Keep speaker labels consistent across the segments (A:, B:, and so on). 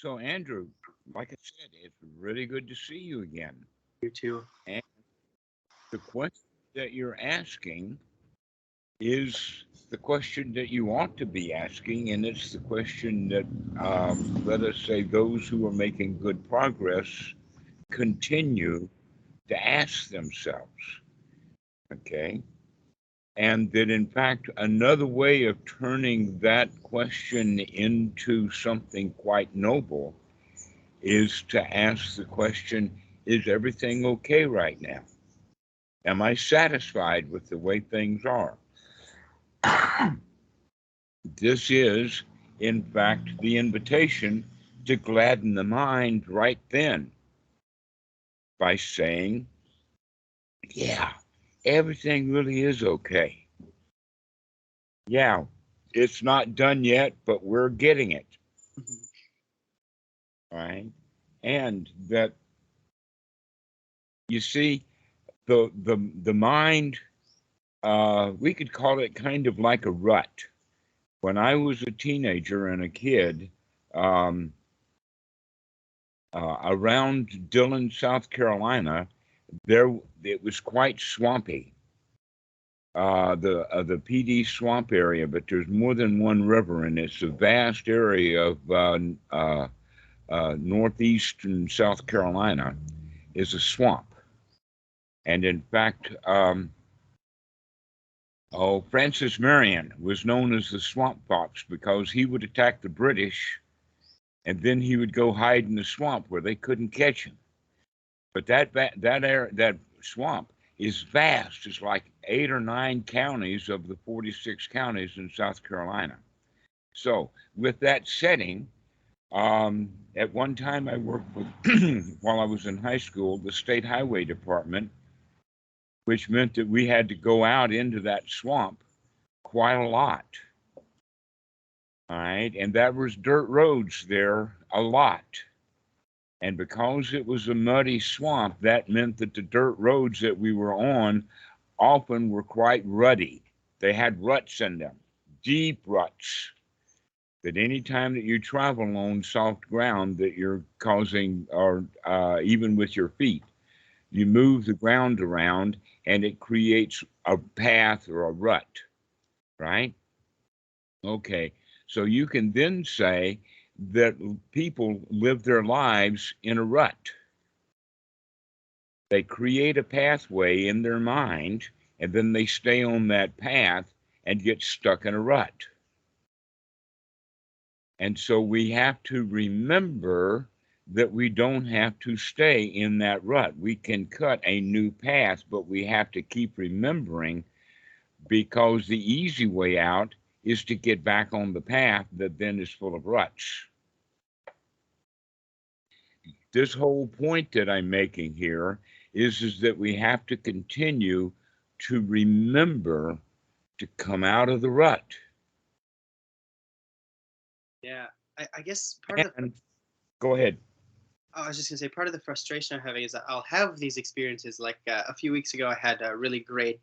A: So, Andrew, like I said, it's really good to see you again.
B: You too.
A: And the question that you're asking is the question that you ought to be asking, and it's the question that, let us say, those who are making good progress continue to ask themselves. Okay? And that, in fact, another way of turning that question into something quite noble is to ask the question, is everything okay right now? Am I satisfied with the way things are? This is, in fact, the invitation to gladden the mind right then by saying, yeah, everything really is okay. Yeah, it's not done yet, but we're getting it,
B: Mhm.
A: right? And that, you see, the mind, we could call it kind of like a rut. When I was a teenager and a kid, um, around Dillon, South Carolina, there it was quite swampy. The PD swamp area, but there's more than one river, and it's a vast area of northeastern South Carolina is a swamp. And in fact, Francis Marion was known as the Swamp Fox because he would attack the British, and then he would go hide in the swamp where they couldn't catch him. But that swamp is vast. It's like 8 or 9 counties of the 46 counties in South Carolina. So with that setting, at one time I worked with, while I was in high school, the State Highway Department, which meant that we had to go out into that swamp quite a lot. All right. And that was dirt roads there a lot. And because it was a muddy swamp, that meant that the dirt roads that we were on often were quite rutty. They had ruts in them, deep ruts, that any time that you travel on soft ground that you're causing, or even with your feet, you move the ground around and it creates a path or a rut, right? Okay. So you can then say that people live their lives in a rut. They create a pathway in their mind, and then they stay on that path and get stuck in a rut. And so we have to remember that we don't have to stay in that rut. We can cut a new path, but we have to keep remembering, because the easy way out is to get back on the path that then is full of ruts. This whole point that I'm making here is that we have to continue to remember to come out of the rut.
B: Yeah, I guess part of the
A: And go ahead.
B: I was just gonna say part of the frustration I'm having is that I'll have these experiences. Like a few weeks ago, I had a really great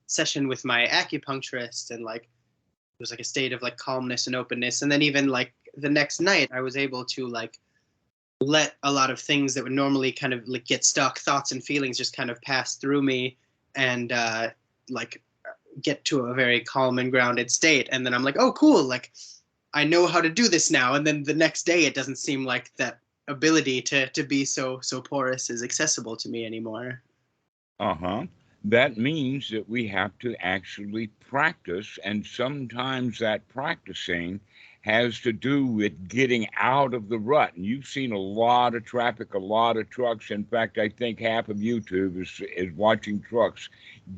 B: session with my acupuncturist, and like it was like a state of like calmness and openness. And then even like the next night, I was able to like let a lot of things that would normally kind of like get stuck, thoughts and feelings, just kind of pass through me, and like get to a very calm and grounded state. And then I'm like, oh, cool, like I know how to do this now. And then the next day, it doesn't seem like that ability to be so porous is accessible to me anymore.
A: Uh-huh. That means that we have to actually practice, and sometimes that practicing has to do with getting out of the rut. And you've seen a lot of traffic, a lot of trucks. In fact, I think half of YouTube is watching trucks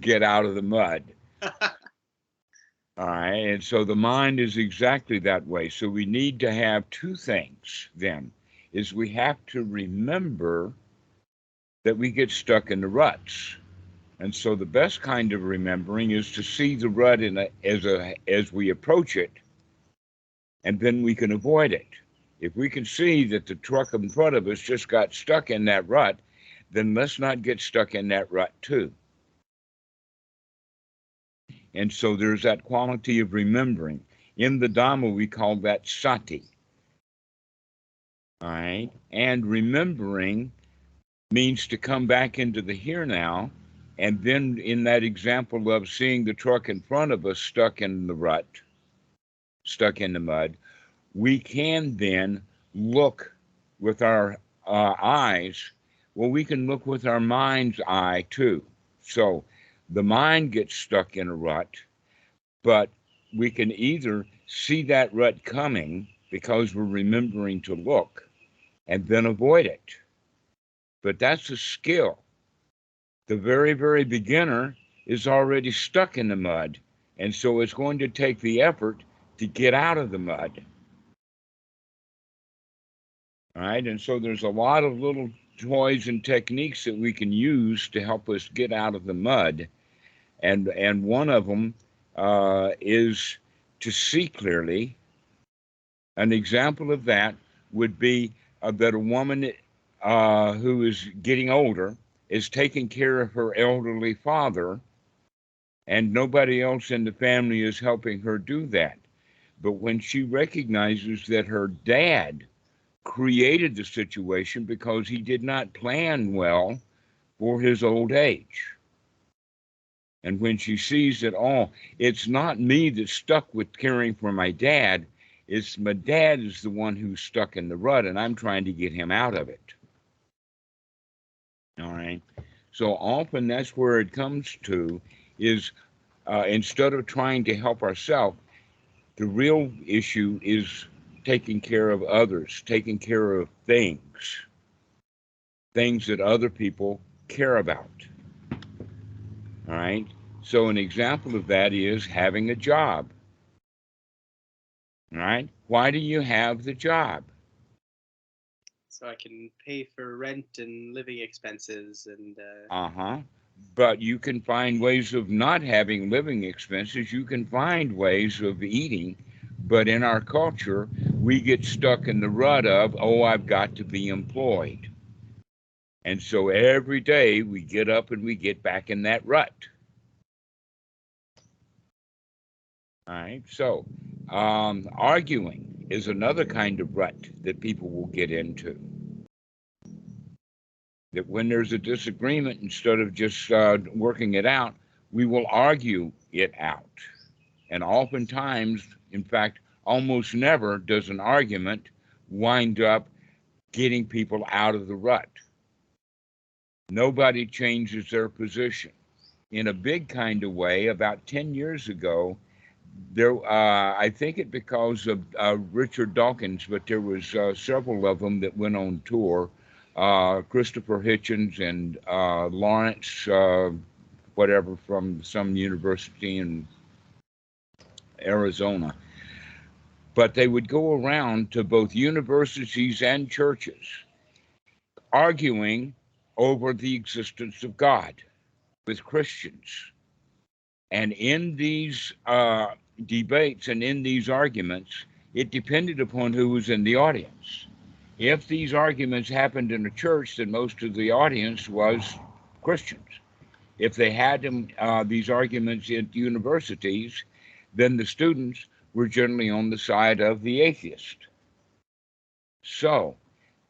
A: get out of the mud. All right. And so the mind is exactly that way. So we need to have two things then, is we have to remember that we get stuck in the ruts. And so the best kind of remembering is to see the rut as we approach it, and then we can avoid it. If we can see that the truck in front of us just got stuck in that rut, then let's not get stuck in that rut too. And so there's that quality of remembering. In the Dhamma, we call that sati. All right. And remembering means to come back into the here now. And then in that example of seeing the truck in front of us stuck in the rut, stuck in the mud, we can then look with our eyes. Well, we can look with our mind's eye too. So the mind gets stuck in a rut, but we can either see that rut coming because we're remembering to look and then avoid it. But that's a skill. The very, very beginner is already stuck in the mud. And so it's going to take the effort to get out of the mud. All right. And so there's a lot of little toys and techniques that we can use to help us get out of the mud. And one of them is to see clearly. An example of that would be that a woman who is getting older is taking care of her elderly father, and nobody else in the family is helping her do that. But when she recognizes that her dad created the situation because he did not plan well for his old age, and when she sees that, oh, it's not me that's stuck with caring for my dad, it's my dad is the one who's stuck in the rut, and I'm trying to get him out of it. All right. So often that's where it comes to is instead of trying to help ourselves, the real issue is taking care of others, taking care of things that other people care about. All right. So an example of that is having a job. All right. Why do you have the job?
B: So I can pay for rent and living expenses and.
A: Uh-huh. But you can find ways of not having living expenses. You can find ways of eating. But in our culture, we get stuck in the rut of, oh, I've got to be employed. And so every day we get up and we get back in that rut. All right. So arguing is another kind of rut that people will get into. That when there's a disagreement, instead of just working it out, we will argue it out. And oftentimes, in fact, almost never does an argument wind up getting people out of the rut. Nobody changes their position. In a big kind of way, about 10 years ago, I think it because of Richard Dawkins, but there was several of them that went on tour. Christopher Hitchens and Lawrence, whatever, from some university in Arizona. But they would go around to both universities and churches arguing over the existence of God with Christians. And in these debates and in these arguments, it depended upon who was in the audience. If these arguments happened in a church, then most of the audience was Christians. If they had these arguments at universities, then the students were generally on the side of the atheist. So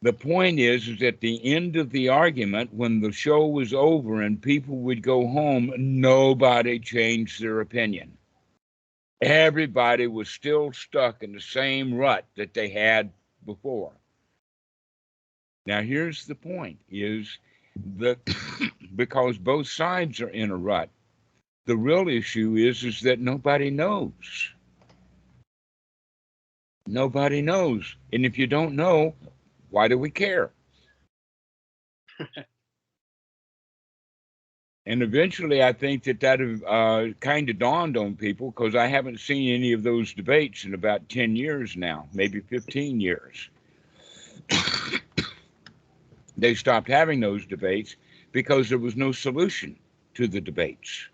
A: the point is at the end of the argument, when the show was over and people would go home, nobody changed their opinion. Everybody was still stuck in the same rut that they had before. Now, here's the point, is that because both sides are in a rut, the real issue is that nobody knows. Nobody knows. And if you don't know, why do we care? And eventually, I think that kind of dawned on people, because I haven't seen any of those debates in about 10 years now, maybe 15 years. They stopped having those debates because there was no solution to the debates.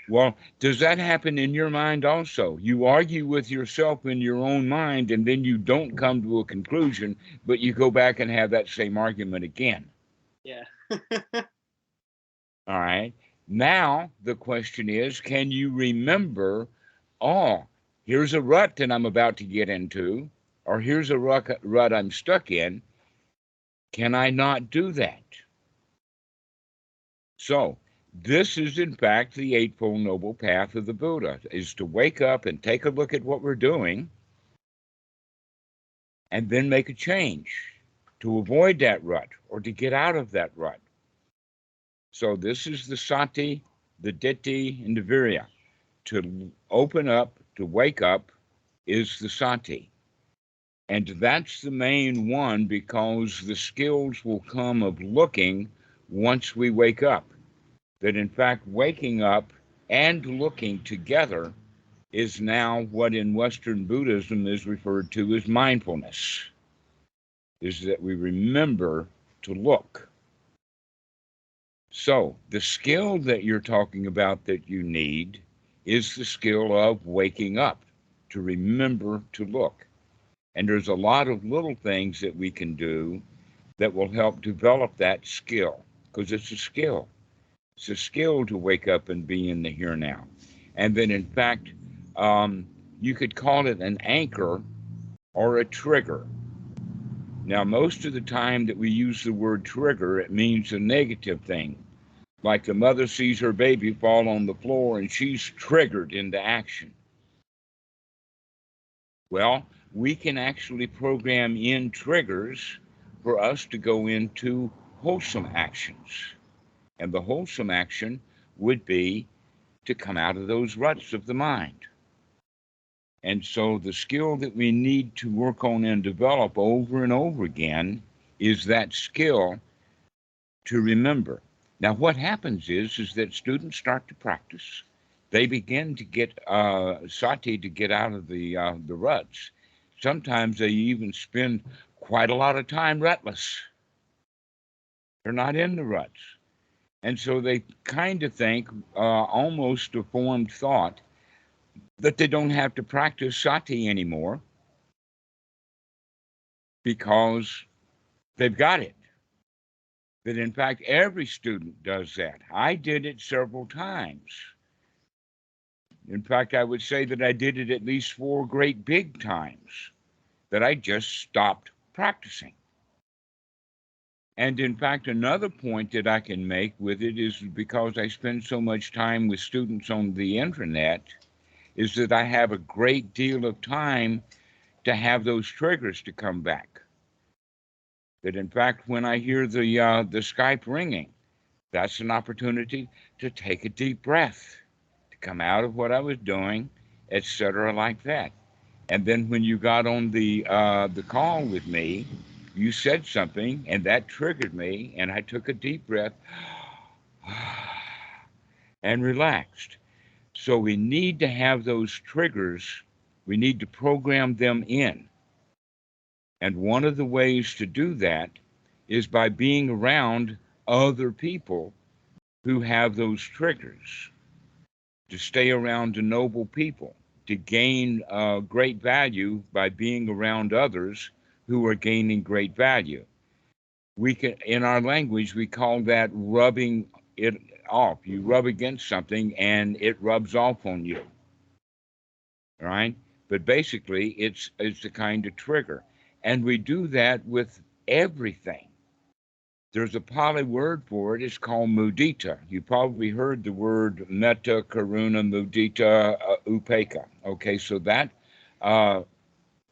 A: Well, does that happen in your mind also? You argue with yourself in your own mind, and then you don't come to a conclusion, but you go back and have that same argument again.
B: Yeah.
A: All right. Now, the question is, can you remember, oh, here's a rut that I'm about to get into. or here's a rut I'm stuck in. Can I not do that? So, this is in fact the Eightfold Noble Path of the Buddha, is to wake up and take a look at what we're doing and then make a change to avoid that rut or to get out of that rut. So this is the sati, the ditti, and the virya. To open up, to wake up, is the sati. And that's the main one, because the skills will come of looking once we wake up. That in fact, waking up and looking together is now what in Western Buddhism is referred to as mindfulness, is that we remember to look. So the skill that you're talking about that you need is the skill of waking up, to remember to look. And there's a lot of little things that we can do that will help develop that skill, because it's a skill. It's a skill to wake up and be in the here now. And then in fact, you could call it an anchor or a trigger. Now, most of the time that we use the word trigger, it means a negative thing. Like the mother sees her baby fall on the floor and she's triggered into action. Well, we can actually program in triggers for us to go into wholesome actions. And the wholesome action would be to come out of those ruts of the mind. And so the skill that we need to work on and develop over and over again is that skill to remember. Now, what happens is that students start to practice. They begin to get sati, to get out of the ruts. Sometimes they even spend quite a lot of time rutless. They're not in the ruts. And so they kind of think, almost a formed thought, that they don't have to practice sati anymore because they've got it. That in fact, every student does that. I did it several times. In fact, I would say that I did it at least 4 great big times, that I just stopped practicing. And in fact, another point that I can make with it is, because I spend so much time with students on the internet, is that I have a great deal of time to have those triggers to come back. That in fact, when I hear the Skype ringing, that's an opportunity to take a deep breath, to come out of what I was doing, etc., like that. And then when you got on the call with me, you said something, and that triggered me, and I took a deep breath and relaxed. So we need to have those triggers. We need to program them in. And one of the ways to do that is by being around other people who have those triggers, to stay around the noble people, to gain great value by being around others who are gaining great value. We can, in our language, we call that rubbing it off. You rub against something and it rubs off on you, right? But basically, it's a kind of trigger. And we do that with everything. There's a Pali word for it. It's called mudita. You probably heard the word metta, karuna, mudita, upekkha. Okay, so that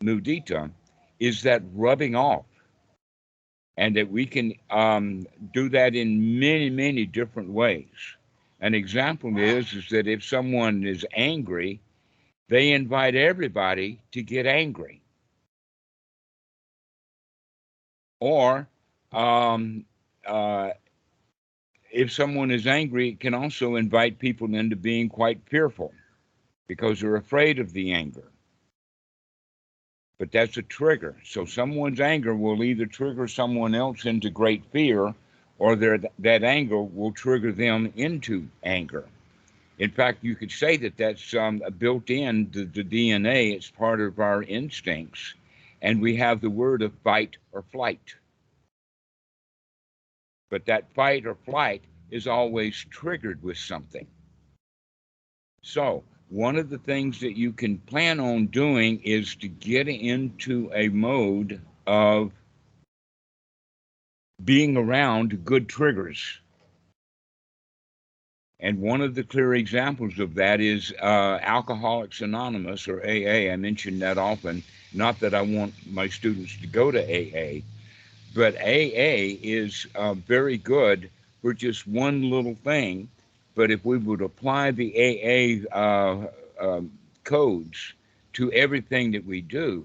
A: mudita is that rubbing off. And that we can do that in many, many different ways. An example is that if someone is angry, they invite everybody to get angry. Or if someone is angry, it can also invite people into being quite fearful because they're afraid of the anger. But that's a trigger. So someone's anger will either trigger someone else into great fear, or that anger will trigger them into anger. In fact, you could say that that's built in the DNA. It's part of our instincts. And we have the word of fight or flight. But that fight or flight is always triggered with something. So one of the things that you can plan on doing is to get into a mode of being around good triggers. And one of the clear examples of that is Alcoholics Anonymous, or AA. I mention that often. Not that I want my students to go to AA, but AA is very good for just one little thing. But if we would apply the AA codes to everything that we do,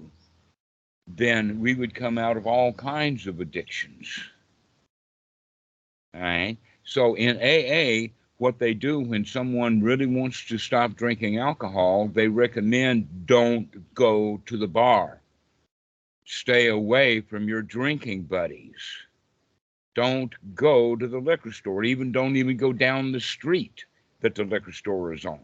A: then we would come out of all kinds of addictions. All right. So in AA, what they do when someone really wants to stop drinking alcohol, they recommend don't go to the bar. Stay away from your drinking buddies. Don't go to the liquor store. Don't even go down the street that the liquor store is on.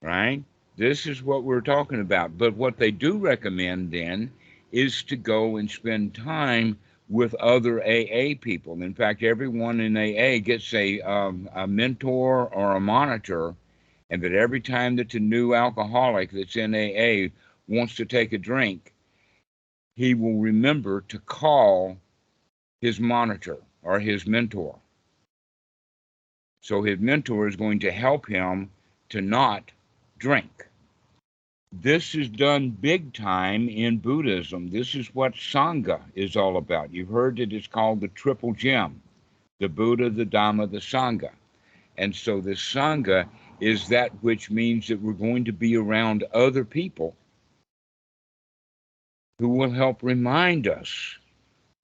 A: Right? This is what we're talking about. But what they do recommend then is to go and spend time with other AA people. In fact, everyone in AA gets a mentor or a monitor, and that every time that a new alcoholic that's in AA wants to take a drink, he will remember to call his monitor or his mentor. So his mentor is going to help him to not drink. This is done big time in Buddhism. This is what Sangha is all about. You've heard that it's called the triple gem, the Buddha, the Dhamma, the Sangha. And so the Sangha is that which means that we're going to be around other people who will help remind us,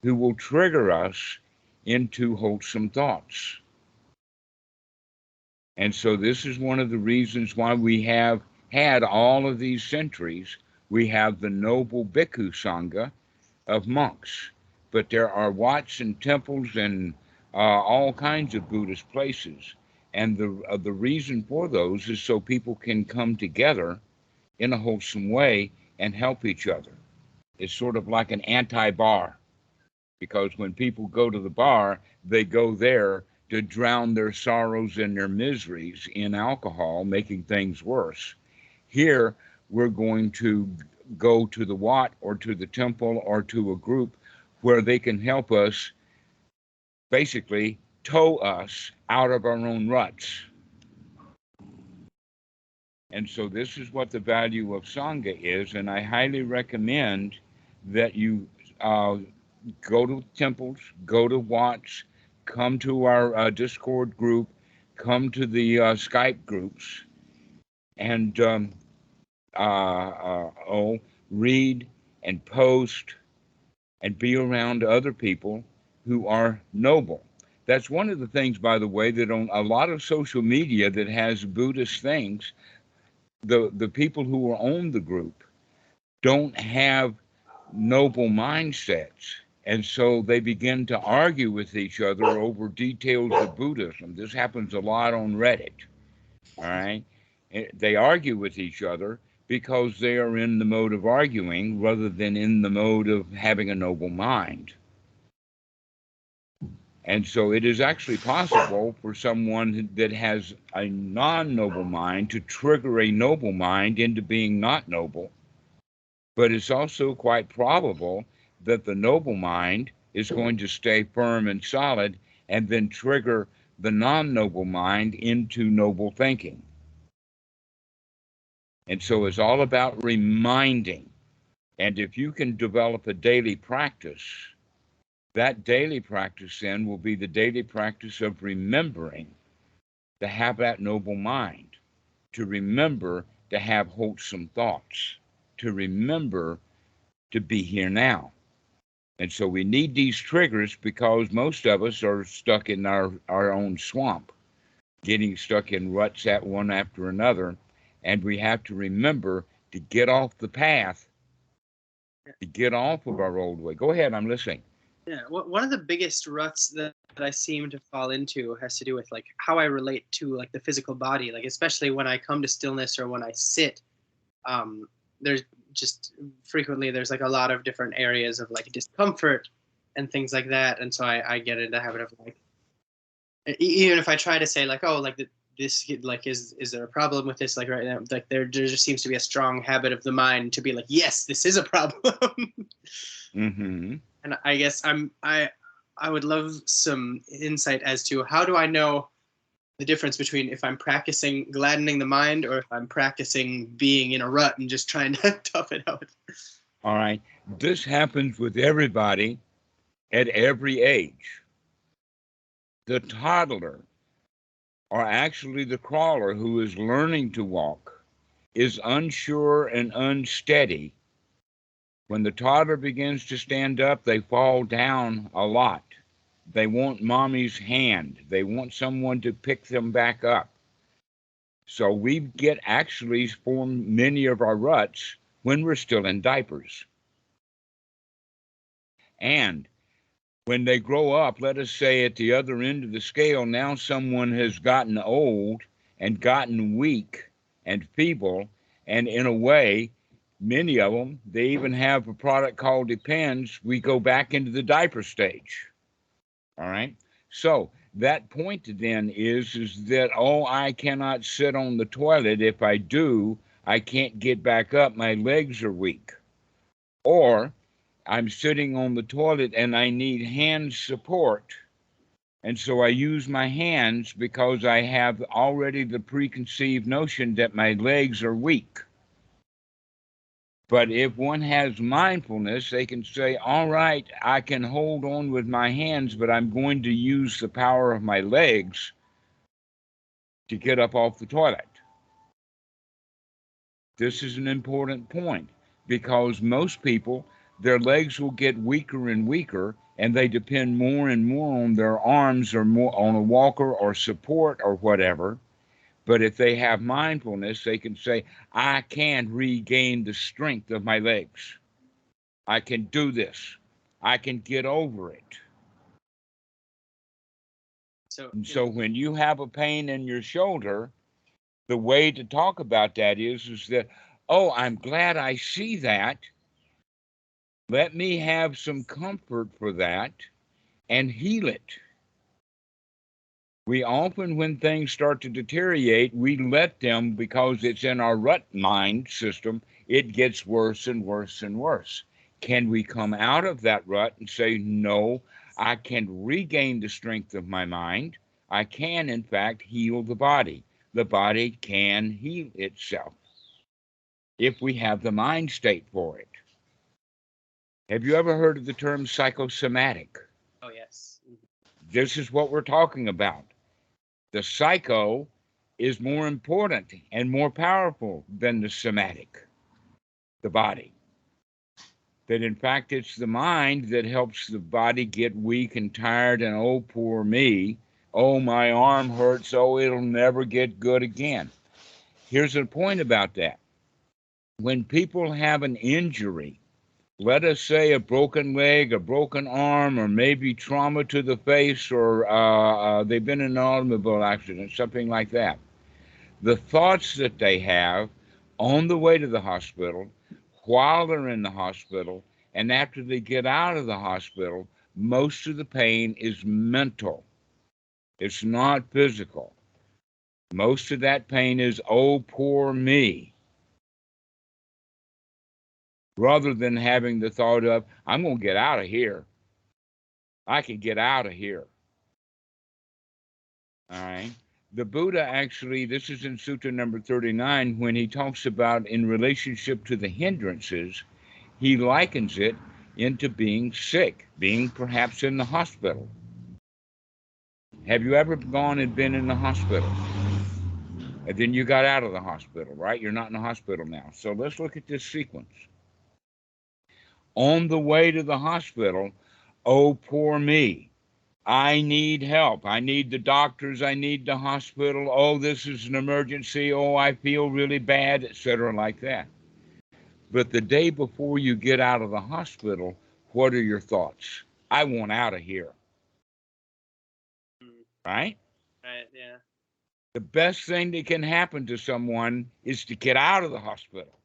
A: who will trigger us into wholesome thoughts. And so this is one of the reasons why we have had all of these centuries. We have the noble Bhikkhu Sangha of monks, but there are wats and temples and all kinds of Buddhist places. And the reason for those is so people can come together in a wholesome way and help each other. It's sort of like an anti-bar, because when people go to the bar, they go there to drown their sorrows and their miseries in alcohol, making things worse. Here, we're going to go to the Wat or to the temple or to a group where they can help us, basically tow us out of our own ruts. And so this is what the value of Sangha is, and I highly recommend that you go to temples, go to Wats, come to our Discord group, come to the Skype groups, and read and post and be around other people who are noble. That's one of the things, by the way, that on a lot of social media that has Buddhist things, the people who are on the group don't have noble mindsets. And so they begin to argue with each other over details of Buddhism. This happens a lot on Reddit. All right. They argue with each other because they are in the mode of arguing rather than in the mode of having a noble mind. And so it is actually possible for someone that has a non-noble mind to trigger a noble mind into being not noble. But it's also quite probable that the noble mind is going to stay firm and solid and then trigger the non-noble mind into noble thinking. And so it's all about reminding. And if you can develop a daily practice, that daily practice then will be the daily practice of remembering to have that noble mind, to remember to have wholesome thoughts, to remember to be here now. And so we need these triggers because most of us are stuck in our own swamp, getting stuck in ruts at one after another. And we have to remember to get off the path, to get off of our old way. Go ahead, I'm listening.
B: Yeah, one of the biggest ruts that I seem to fall into has to do with like how I relate to like the physical body, like especially when I come to stillness or when I sit. There's just frequently there's like a lot of different areas of like discomfort and things like that, and so I get into the habit of like, even if I try to say like, oh, like this like is there a problem with this, like right now, like there just seems to be a strong habit of the mind to be like, yes, this is a problem.
A: Mm-hmm.
B: And I guess I would love some insight as to how do I know the difference between if I'm practicing gladdening the mind or if I'm practicing being in a rut and just trying to tough it out.
A: All right. This happens with everybody at every age. The toddler, or actually the crawler who is learning to walk, is unsure and unsteady. When the toddler begins to stand up, they fall down a lot. They want mommy's hand. They want someone to pick them back up. So we get actually form many of our ruts when we're still in diapers. And when they grow up, let us say at the other end of the scale, now someone has gotten old and gotten weak and feeble, and in a way, many of them, they even have a product called Depends. We go back into the diaper stage. All right. So that point then is that, oh, I cannot sit on the toilet. If I do, I can't get back up. My legs are weak. Or I'm sitting on the toilet and I need hand support. And so I use my hands because I have already the preconceived notion that my legs are weak. But if one has mindfulness, they can say, all right, I can hold on with my hands, but I'm going to use the power of my legs to get up off the toilet. This is an important point because most people, their legs will get weaker and weaker, and they depend more and more on their arms or more on a walker or support or whatever. But if they have mindfulness, they can say, I can regain the strength of my legs. I can do this. I can get over it. So when you have a pain in your shoulder, the way to talk about that is that, oh, I'm glad I see that. Let me have some comfort for that and heal it. We often, when things start to deteriorate, we let them, because it's in our rut mind system, it gets worse and worse and worse. Can we come out of that rut and say, no, I can regain the strength of my mind. I can, in fact, heal the body. The body can heal itself if we have the mind state for it. Have you ever heard of the term psychosomatic?
B: Oh, yes.
A: This is what we're talking about. The psycho is more important and more powerful than the somatic, the body. That in fact, it's the mind that helps the body get weak and tired and, oh, poor me. Oh, my arm hurts. Oh, it'll never get good again. Here's the point about that. When people have an injury, let us say a broken leg, a broken arm, or maybe trauma to the face, or they've been in an automobile accident, something like that. The thoughts that they have on the way to the hospital, while they're in the hospital, and after they get out of the hospital, most of the pain is mental. It's not physical. Most of that pain is, oh, poor me, rather than having the thought of, I'm going to get out of here. I can get out of here. All right. The Buddha actually, this is in Sutta number 39, when he talks about in relationship to the hindrances, he likens it into being sick, being perhaps in the hospital. Have you ever gone and been in the hospital? And then you got out of the hospital, right? You're not in the hospital now. So let's look at this sequence. On the way to the hospital, oh, poor me. I need help. I need the doctors. I need the hospital. Oh, this is an emergency. Oh, I feel really bad, etc., like that. But the day before you get out of the hospital, what are your thoughts? I want out of here. Right?
B: Right, yeah.
A: The best thing that can happen to someone is to get out of the hospital,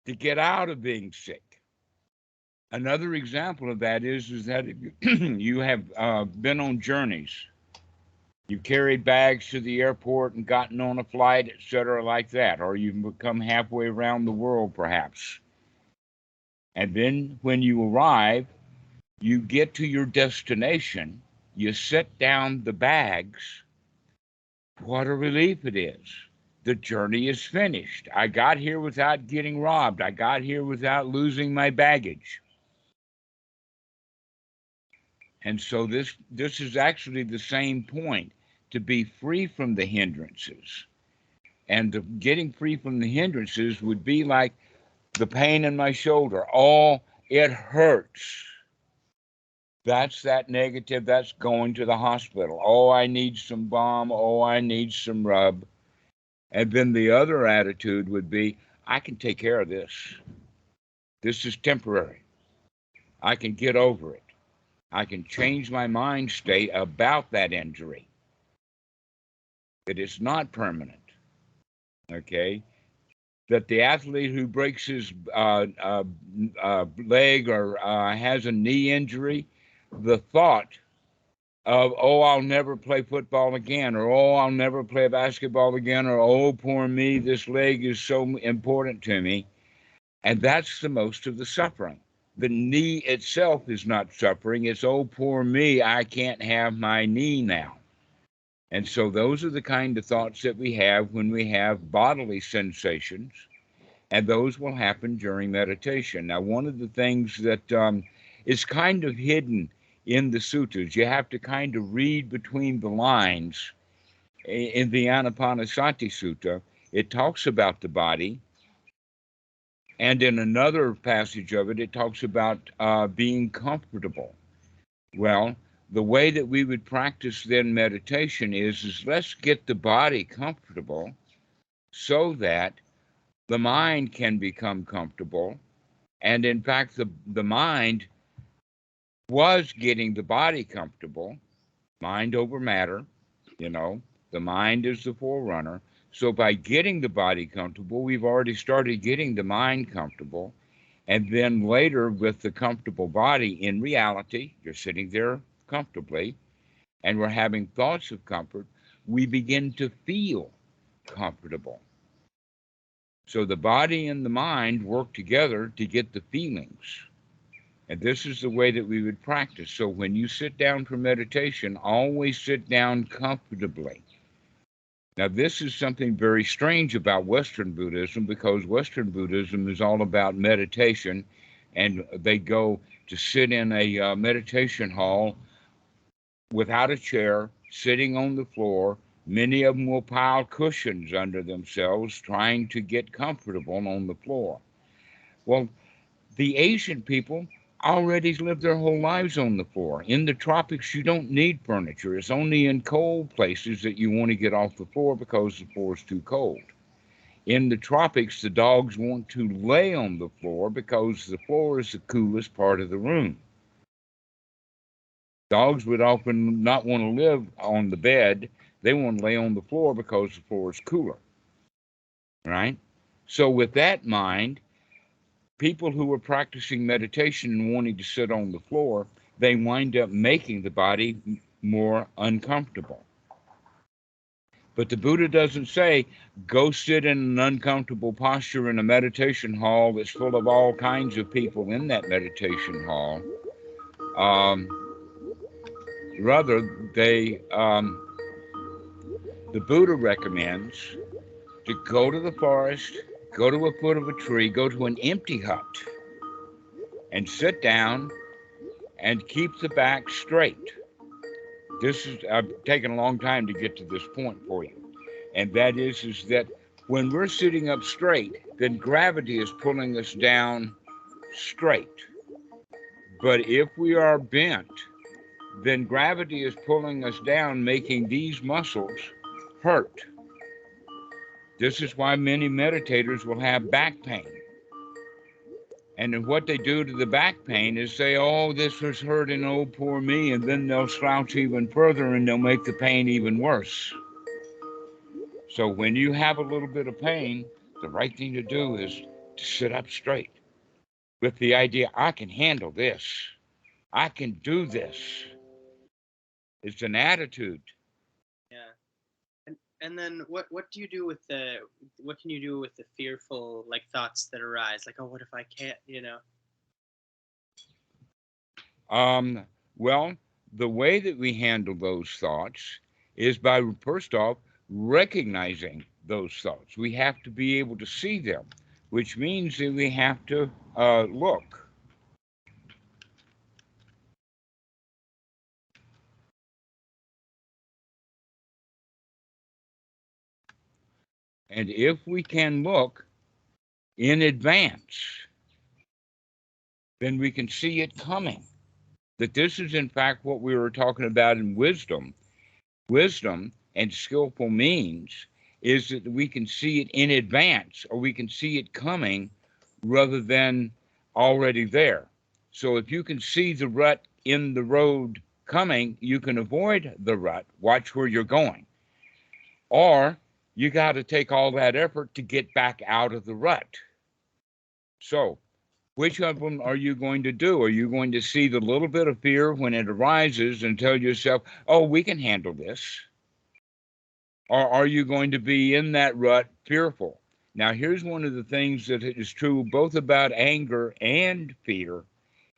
A: to get out of being sick. Another example of that is that if you, you have been on journeys, You carried bags to the airport and gotten on a flight, etc., like that, or you've become halfway around the world, perhaps. And then when you arrive, you get to your destination, you set down the bags. What a relief it is. The journey is finished. I got here without getting robbed. I got here without losing my baggage. And so this is actually the same point, to be free from the hindrances. And getting free from the hindrances would be like the pain in my shoulder. Oh, it hurts. That's that negative. That's going to the hospital. Oh, I need some balm. Oh, I need some rub. And then the other attitude would be, I can take care of this. This is temporary. I can get over it. I can change my mind state about that injury. It is not permanent. Okay? That the athlete who breaks his leg or has a knee injury, the thought of, oh, I'll never play football again, or oh, I'll never play basketball again, or oh, poor me, this leg is so important to me. And that's the most of the suffering. The knee itself is not suffering. It's, oh, poor me, I can't have my knee now. And so those are the kind of thoughts that we have when we have bodily sensations, and those will happen during meditation. Now, one of the things that is kind of hidden in the sutras, you have to kind of read between the lines. In the Anapanasati Sutta, it talks about the body, and in another passage of it, it talks about being comfortable. Well, the way that we would practice then meditation is let's get the body comfortable so that the mind can become comfortable. And in fact, the mind was getting the body comfortable, mind over matter, you know, the mind is the forerunner. So by getting the body comfortable, we've already started getting the mind comfortable. And then later, with the comfortable body, in reality, you're sitting there comfortably, and we're having thoughts of comfort, we begin to feel comfortable. So the body and the mind work together to get the feelings. And this is the way that we would practice. So when you sit down for meditation, always sit down comfortably. Now, this is something very strange about Western Buddhism, because Western Buddhism is all about meditation, and they go to sit in a meditation hall without a chair, sitting on the floor. Many of them will pile cushions under themselves, trying to get comfortable on the floor. Well, the Asian people already live their whole lives on the floor. In the tropics, you don't need furniture. It's only in cold places that you want to get off the floor because the floor is too cold. In the tropics, the dogs want to lay on the floor because the floor is the coolest part of the room. Dogs would often not want to live on the bed. They want to lay on the floor because the floor is cooler, right? So with that in mind, people who are practicing meditation and wanting to sit on the floor, they wind up making the body more uncomfortable. But the Buddha doesn't say, go sit in an uncomfortable posture in a meditation hall that's full of all kinds of people in that meditation hall. Rather, the Buddha recommends to go to the forest, go to a foot of a tree, go to an empty hut, and sit down and keep the back straight. I've taken a long time to get to this point for you. And that is that when we're sitting up straight, then gravity is pulling us down straight. But if we are bent, then gravity is pulling us down, making these muscles hurt. This is why many meditators will have back pain. And then what they do to the back pain is say, oh, this was hurting, oh, poor me. And then they'll slouch even further and they'll make the pain even worse. So when you have a little bit of pain, the right thing to do is to sit up straight with the idea, I can handle this. I can do this. It's an attitude.
B: And then what do you do with what can you do with the fearful like thoughts that arise? Like, oh, what if I can't, you know?
A: Well, the way that we handle those thoughts is by, first off, recognizing those thoughts. We have to be able to see them, which means that we have to look. And if we can look in advance, then we can see it coming. That this is, in fact, what we were talking about in wisdom. Wisdom and skillful means is that we can see it in advance, or we can see it coming rather than already there. So if you can see the rut in the road coming, you can avoid the rut. Watch where you're going. Or you got to take all that effort to get back out of the rut. So which of them are you going to do? Are you going to see the little bit of fear when it arises and tell yourself, oh, we can handle this? Or are you going to be in that rut fearful? Now, here's one of the things that is true both about anger and fear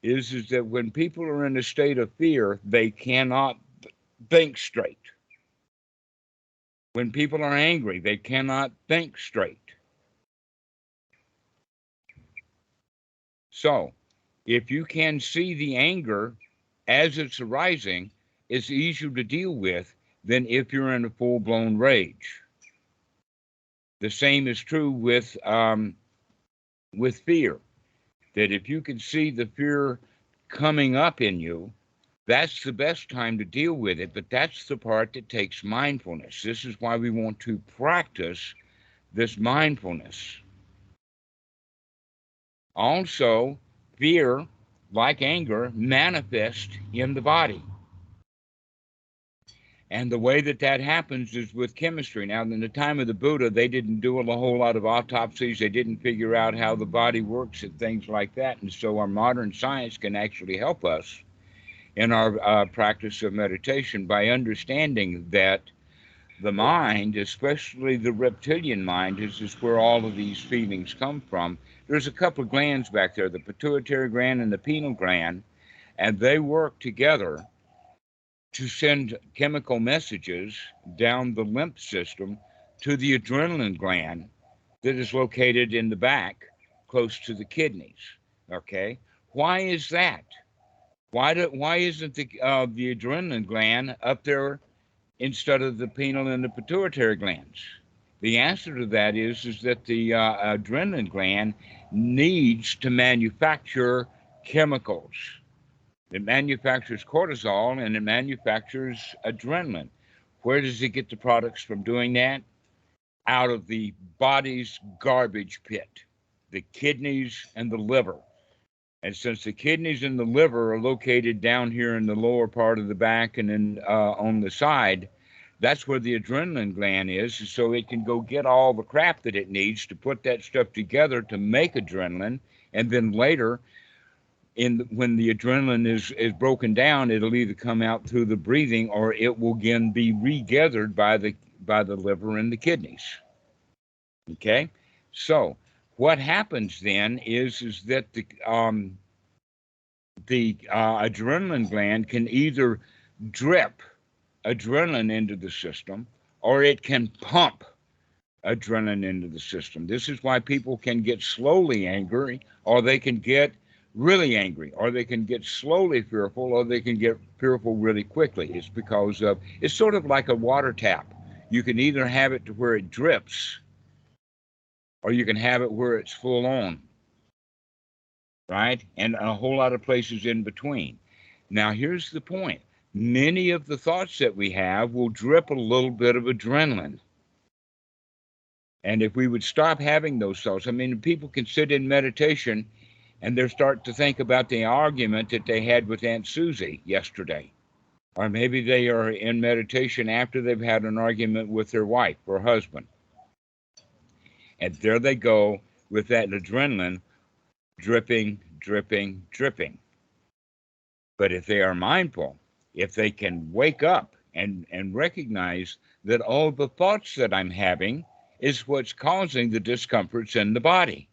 A: is that when people are in a state of fear, they cannot think straight. When people are angry, they cannot think straight. So, if you can see the anger as it's arising, it's easier to deal with than if you're in a full-blown rage. The same is true with fear. That if you can see the fear coming up in you, that's the best time to deal with it. But that's the part that takes mindfulness. This is why we want to practice this mindfulness. Also, fear, like anger, manifests in the body. And the way that that happens is with chemistry. Now, in the time of the Buddha, they didn't do a whole lot of autopsies. They didn't figure out how the body works and things like that. And so our modern science can actually help us in our practice of meditation by understanding that the mind, especially the reptilian mind, is where all of these feelings come from. There's a couple of glands back there, the pituitary gland and the pineal gland, and they work together to send chemical messages down the lymph system to the adrenaline gland that is located in the back close to the kidneys. Okay, why is that? Why isn't the adrenaline gland up there instead of the pineal and the pituitary glands? The answer to that is that the adrenaline gland needs to manufacture chemicals. It manufactures cortisol and it manufactures adrenaline. Where does it get the products from doing that? Out of the body's garbage pit, the kidneys and the liver. And since the kidneys and the liver are located down here in the lower part of the back and then on the side, that's where the adrenaline gland is. So it can go get all the crap that it needs to put that stuff together to make adrenaline. And then later, when the adrenaline is broken down, it'll either come out through the breathing or it will again be regathered by the liver and the kidneys. Okay, so what happens then is that the adrenaline gland can either drip adrenaline into the system or it can pump adrenaline into the system. This is why people can get slowly angry, or they can get really angry, or they can get slowly fearful, or they can get fearful really quickly. It's because of, it's sort of like a water tap. You can either have it to where it drips, or you can have it where it's full on, right? And a whole lot of places in between. Now, here's the point. Many of the thoughts that we have will drip a little bit of adrenaline. And if we would stop having those thoughts, I mean, people can sit in meditation and they'll start to think about the argument that they had with Aunt Susie yesterday. Or maybe they are in meditation after they've had an argument with their wife or husband. And there they go with that adrenaline dripping, dripping, dripping. But if they are mindful, if they can wake up and recognize that all the thoughts that I'm having is what's causing the discomforts in the body.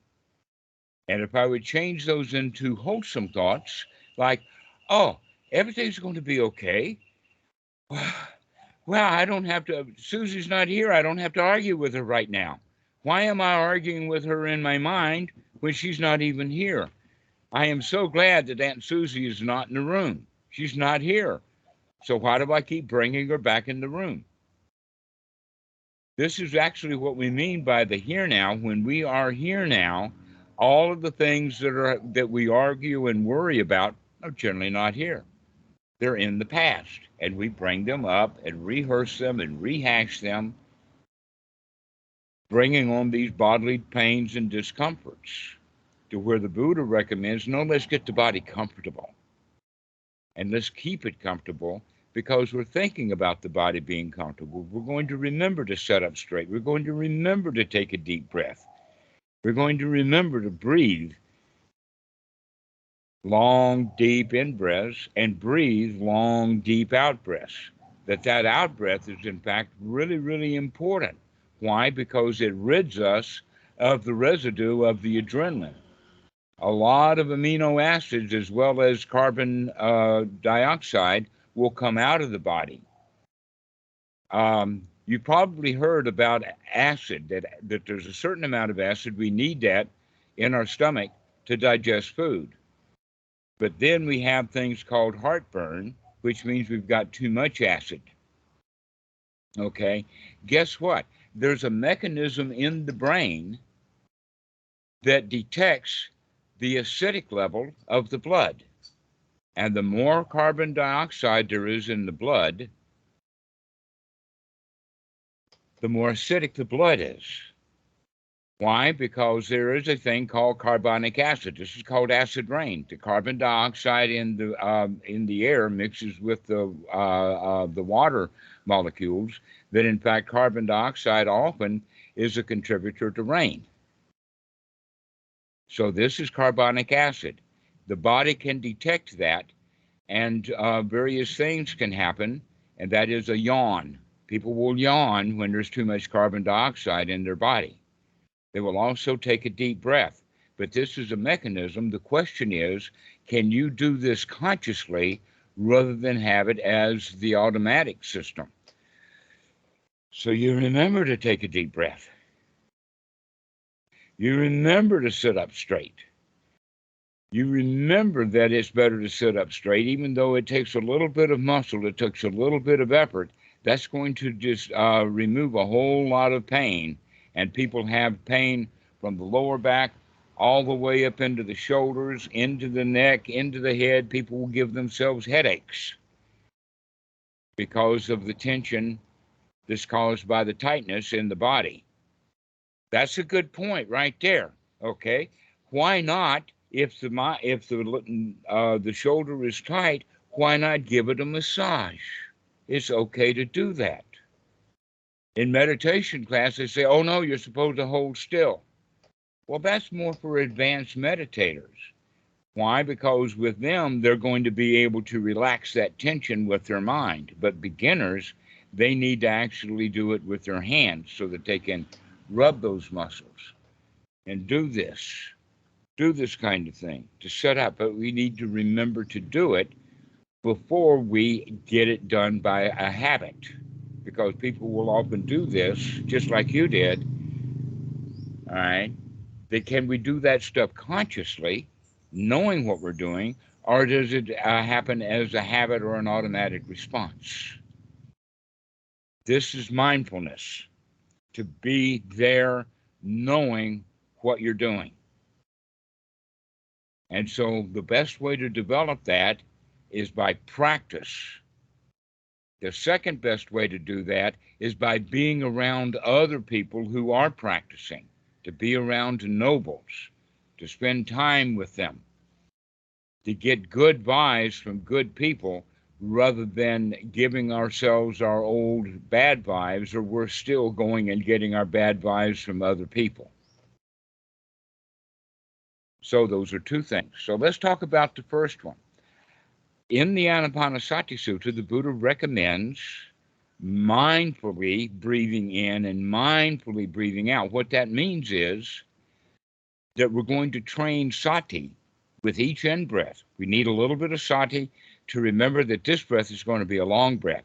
A: And if I would change those into wholesome thoughts, like, oh, everything's going to be okay. Well, I don't have to, Susie's not here. I don't have to argue with her right now. Why am I arguing with her in my mind when she's not even here? I am so glad that Aunt Susie is not in the room. She's not here. So why do I keep bringing her back in the room? This is actually what we mean by the here now. When we are here now, all of the things that we argue and worry about are generally not here. They're in the past, and we bring them up and rehearse them and rehash them, bringing on these bodily pains and discomforts, to where the Buddha recommends, no, let's get the body comfortable. And let's keep it comfortable, because we're thinking about the body being comfortable. We're going to remember to sit up straight. We're going to remember to take a deep breath. We're going to remember to breathe long, deep in-breaths and breathe long, deep out-breaths. That out-breath is, in fact, really, really important. Why? Because it rids us of the residue of the adrenaline. A lot of amino acids, as well as carbon dioxide, will come out of the body. You probably heard about acid, that there's a certain amount of acid. We need that in our stomach to digest food. But then we have things called heartburn, which means we've got too much acid. Okay? Guess what? There's a mechanism in the brain that detects the acidic level of the blood. And the more carbon dioxide there is in the blood, the more acidic the blood is. Why? Because there is a thing called carbonic acid. This is called acid rain. The carbon dioxide in the air mixes with the water molecules. That, in fact, carbon dioxide often is a contributor to rain. So this is carbonic acid. The body can detect that, and various things can happen, and that is a yawn. People will yawn when there's too much carbon dioxide in their body. They will also take a deep breath. But this is a mechanism. The question is, can you do this consciously rather than have it as the automatic system? So you remember to take a deep breath. You remember to sit up straight. You remember that it's better to sit up straight, even though it takes a little bit of muscle, it takes a little bit of effort. That's going to just remove a whole lot of pain. And people have pain from the lower back all the way up into the shoulders, into the neck, into the head. People will give themselves headaches because of the tension that's caused by the tightness in the body. That's a good point right there. Okay, why not? If the shoulder is tight, why not give it a massage? It's okay to do that. In meditation class, they say, oh no, you're supposed to hold still. Well, that's more for advanced meditators. Why? Because with them, they're going to be able to relax that tension with their mind. But beginners, they need to actually do it with their hands so that they can rub those muscles and do this kind of thing to set up. But we need to remember to do it before we get it done by a habit. Because people will often do this, just like you did, all right? That can we do that stuff consciously, knowing what we're doing, or does it happen as a habit or an automatic response? This is mindfulness, to be there knowing what you're doing. And so the best way to develop that is by practice. The second best way to do that is by being around other people who are practicing, to be around nobles, to spend time with them, to get good vibes from good people rather than giving ourselves our old bad vibes, or we're still going and getting our bad vibes from other people. So those are two things. So let's talk about the first one. In the Anapanasati Sutta, the Buddha recommends mindfully breathing in and mindfully breathing out. What that means is that we're going to train sati with each in breath. We need a little bit of sati to remember that this breath is going to be a long breath.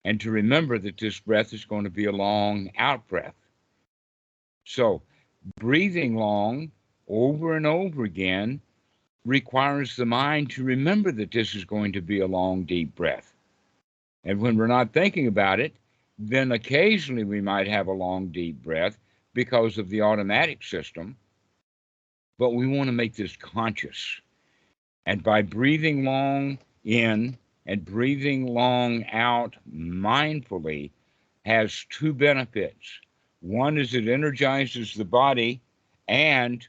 A: And to remember that this breath is going to be a long out breath. So breathing long over and over again requires the mind to remember that this is going to be a long, deep breath. And when we're not thinking about it, then occasionally we might have a long, deep breath because of the automatic system. But we want to make this conscious. And by breathing long in and breathing long out mindfully has two benefits. One is it energizes the body and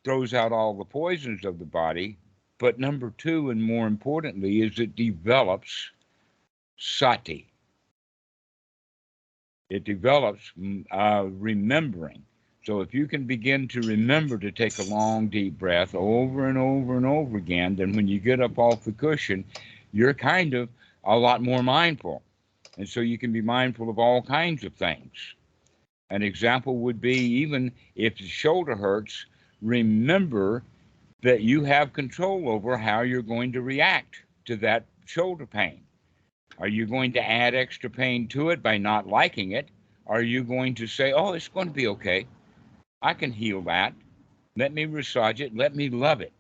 A: throws out all the poisons of the body. But number two, and more importantly, is it develops sati. It develops remembering. So if you can begin to remember to take a long, deep breath over and over and over again, then when you get up off the cushion, you're kind of a lot more mindful. And so you can be mindful of all kinds of things. An example would be, even if the shoulder hurts, remember that you have control over how you're going to react to that shoulder pain. Are you going to add extra pain to it by not liking it? Are you going to say, oh, it's going to be okay? I can heal that. Let me massage it. Let me love it.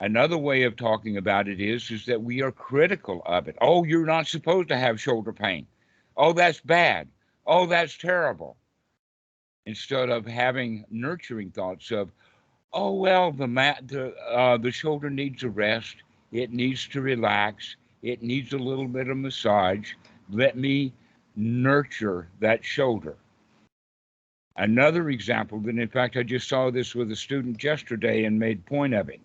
A: Another way of talking about it is that we are critical of it. Oh, you're not supposed to have shoulder pain. Oh, that's bad. Oh, that's terrible. Instead of having nurturing thoughts of, oh, well, the shoulder needs a rest. It needs to relax. It needs a little bit of massage. Let me nurture that shoulder. Another example, that in fact, I just saw this with a student yesterday and made point of it.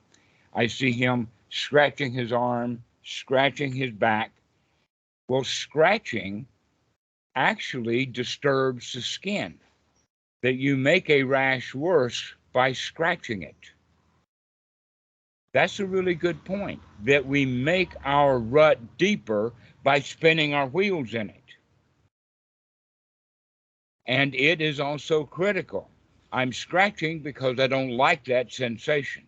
A: I see him scratching his arm, scratching his back. Well, scratching actually disturbs the skin, that you make a rash worse by scratching it. That's a really good point, that we make our rut deeper by spinning our wheels in it. And it is also critical. I'm scratching because I don't like that sensation.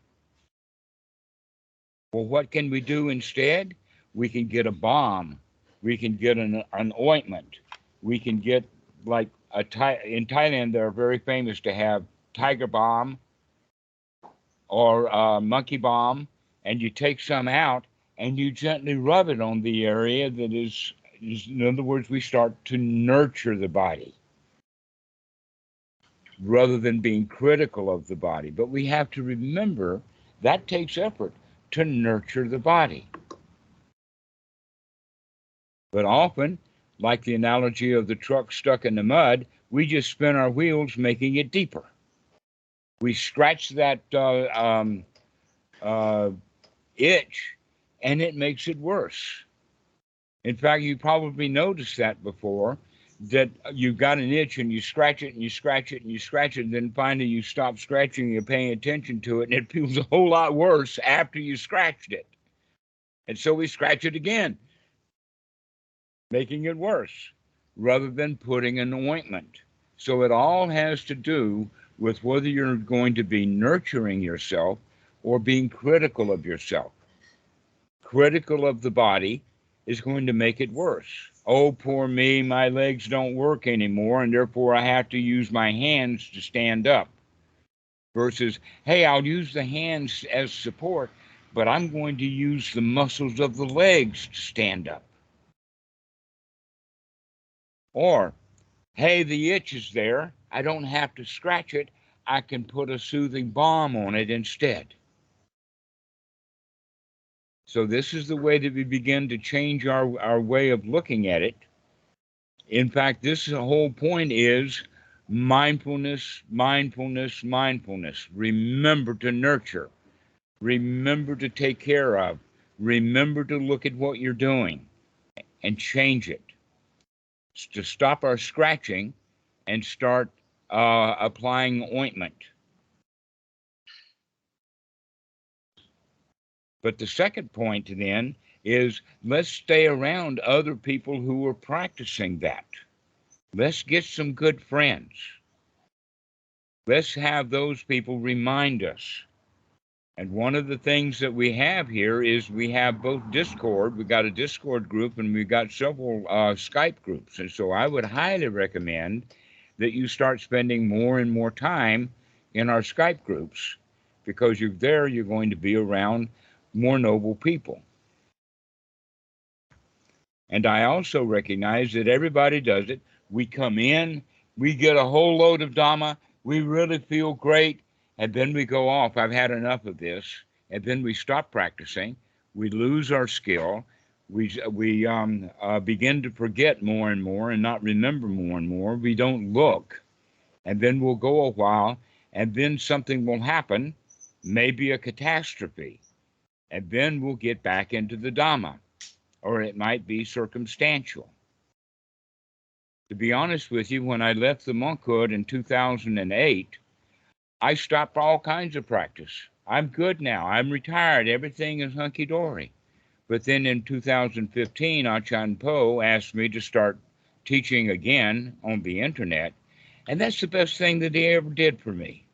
A: Well, what can we do instead? We can get a balm. We can get an ointment. We can get, like, in Thailand, they're very famous to have tiger balm or monkey balm, and you take some out and you gently rub it on the area that is, in other words, we start to nurture the body rather than being critical of the body. But we have to remember that takes effort to nurture the body. But often, like the analogy of the truck stuck in the mud, we just spin our wheels, making it deeper. We scratch that itch, and it makes it worse. In fact, you probably noticed that before, that you've got an itch and you scratch it and you scratch it and you scratch it, and then finally you stop scratching and you're paying attention to it, and it feels a whole lot worse after you scratched it. And so we scratch it again, making it worse, rather than putting an ointment. So it all has to do with whether you're going to be nurturing yourself or being critical of yourself. Critical of the body is going to make it worse. Oh, poor me, my legs don't work anymore, and therefore I have to use my hands to stand up. Versus, hey, I'll use the hands as support, but I'm going to use the muscles of the legs to stand up. Or, hey, the itch is there. I don't have to scratch it. I can put a soothing balm on it instead. So this is the way that we begin to change our way of looking at it. In fact, this whole point is mindfulness, mindfulness, mindfulness. Remember to nurture. Remember to take care of. Remember to look at what you're doing and change it. To stop our scratching and start applying ointment. But the second point then is let's stay around other people who are practicing that. Let's get some good friends. Let's have those people remind us. And one of the things that we have here is we have both Discord. We got a Discord group and we've got several Skype groups. And so I would highly recommend that you start spending more and more time in our Skype groups, because you're going to be around more noble people. And I also recognize that everybody does it. We come in, we get a whole load of Dhamma, we really feel great, and then we go off. I've had enough of this. And then we stop practicing. We lose our skill. We begin to forget more and more and not remember more and more. We don't look. And then we'll go a while, and then something will happen, maybe a catastrophe. And then we'll get back into the Dhamma, or it might be circumstantial. To be honest with you, when I left the monkhood in 2008, I stopped all kinds of practice. I'm good now. I'm retired. Everything is hunky-dory. But then in 2015, Achan Po asked me to start teaching again on the internet. And that's the best thing that he ever did for me,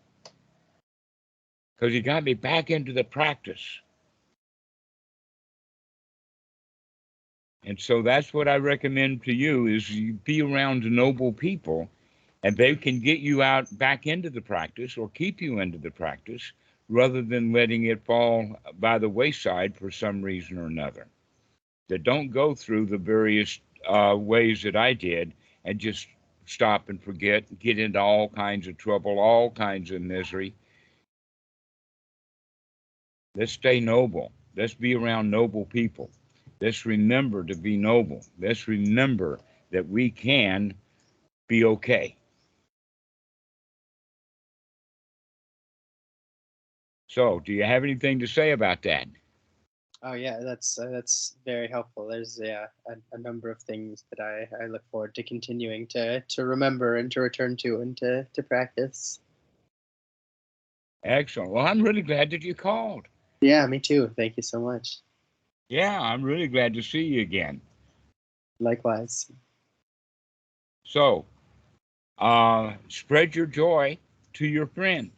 A: because he got me back into the practice. And so that's what I recommend to you, is you be around noble people, and they can get you out back into the practice or keep you into the practice, rather than letting it fall by the wayside for some reason or another. That don't go through the various ways that I did and just stop and forget, get into all kinds of trouble, all kinds of misery. Let's stay noble. Let's be around noble people. Let's remember to be noble. Let's remember that we can be okay. So, do you have anything to say about that?
B: Oh yeah, that's very helpful. There's a number of things that I look forward to continuing to remember and to return to and to practice.
A: Excellent. Well, I'm really glad that you called.
B: Yeah, me too. Thank you so much.
A: Yeah, I'm really glad to see you again.
B: Likewise.
A: So, spread your joy to your friends.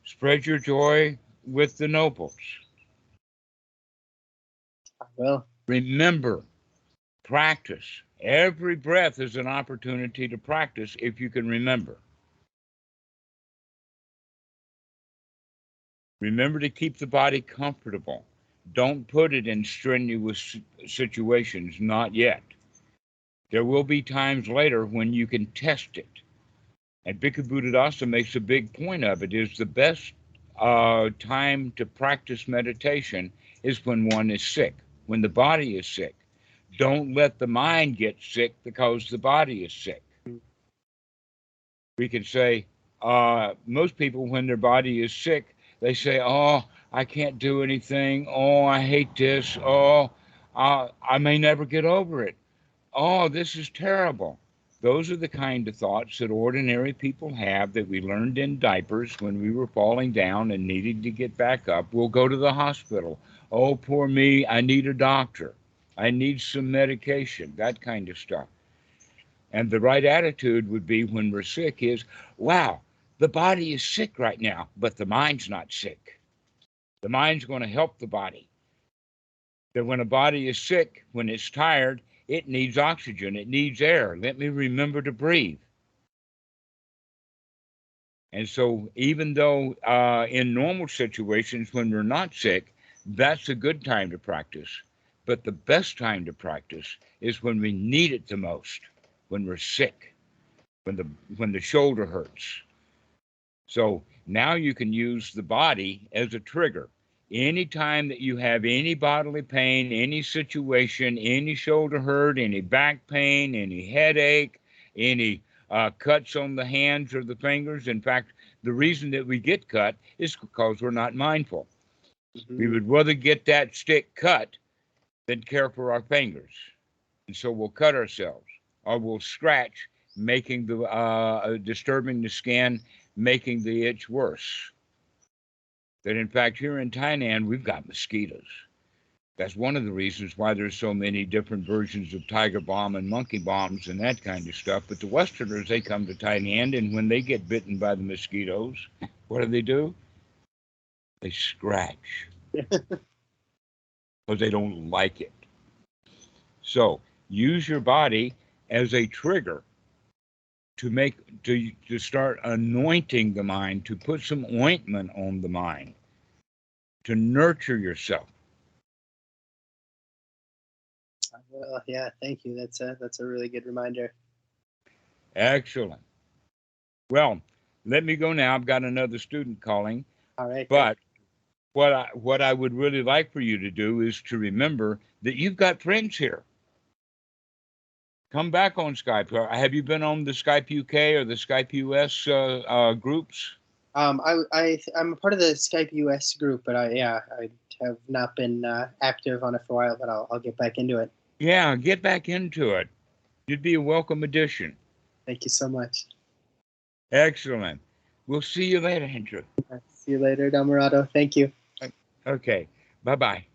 A: Spread your joy with the nobles.
B: I will.
A: Remember, practice. Every breath is an opportunity to practice if you can remember. Remember to keep the body comfortable. Don't put it in strenuous situations, not yet. There will be times later when you can test it. And Bhikkhu Buddhadasa makes a big point of it, is the best time to practice meditation is when one is sick, when the body is sick. Don't let the mind get sick because the body is sick. We can say, most people, when their body is sick, they say, oh, I can't do anything. Oh, I hate this. Oh, I may never get over it. Oh, this is terrible. Those are the kind of thoughts that ordinary people have, that we learned in diapers when we were falling down and needing to get back up. We'll go to the hospital. Oh, poor me, I need a doctor. I need some medication, that kind of stuff. And the right attitude would be when we're sick is, wow, the body is sick right now, but the mind's not sick. The mind's going to help the body. That when a body is sick, when it's tired, it needs oxygen, it needs air. Let me remember to breathe. And so even though in normal situations when we're not sick, that's a good time to practice. But the best time to practice is when we need it the most, when we're sick, when the shoulder hurts. So now you can use the body as a trigger. Anytime that you have any bodily pain, any situation, any shoulder hurt, any back pain, any headache, any cuts on the hands or the fingers. In fact, the reason that we get cut is because we're not mindful. Mm-hmm. We would rather get that stick cut than care for our fingers. And so we'll cut ourselves, or we'll scratch, making the disturbing the skin, making the itch worse. That in fact here in Thailand we've got mosquitoes. That's one of the reasons why there's so many different versions of tiger balm and monkey bombs and that kind of stuff. But the Westerners, they come to Thailand, and when they get bitten by the mosquitoes, what do? They scratch because they don't like it. So use your body as a trigger to start anointing the mind, to put some ointment on the mind, to nurture yourself.
B: Well, yeah, thank you. That's a really good reminder.
A: Excellent. Well, let me go now. I've got another student calling.
B: All right.
A: But what I would really like for you to do is to remember that you've got friends here. Come back on Skype. Have you been on the Skype UK or the Skype US groups?
B: I'm a part of the Skype US group, but I have not been active on it for a while, but I'll get back into it.
A: Yeah, get back into it. You'd be a welcome addition.
B: Thank you so much.
A: Excellent. We'll see you later, Andrew.
B: See you later, Dhammarato. Thank you.
A: Okay. Bye-bye.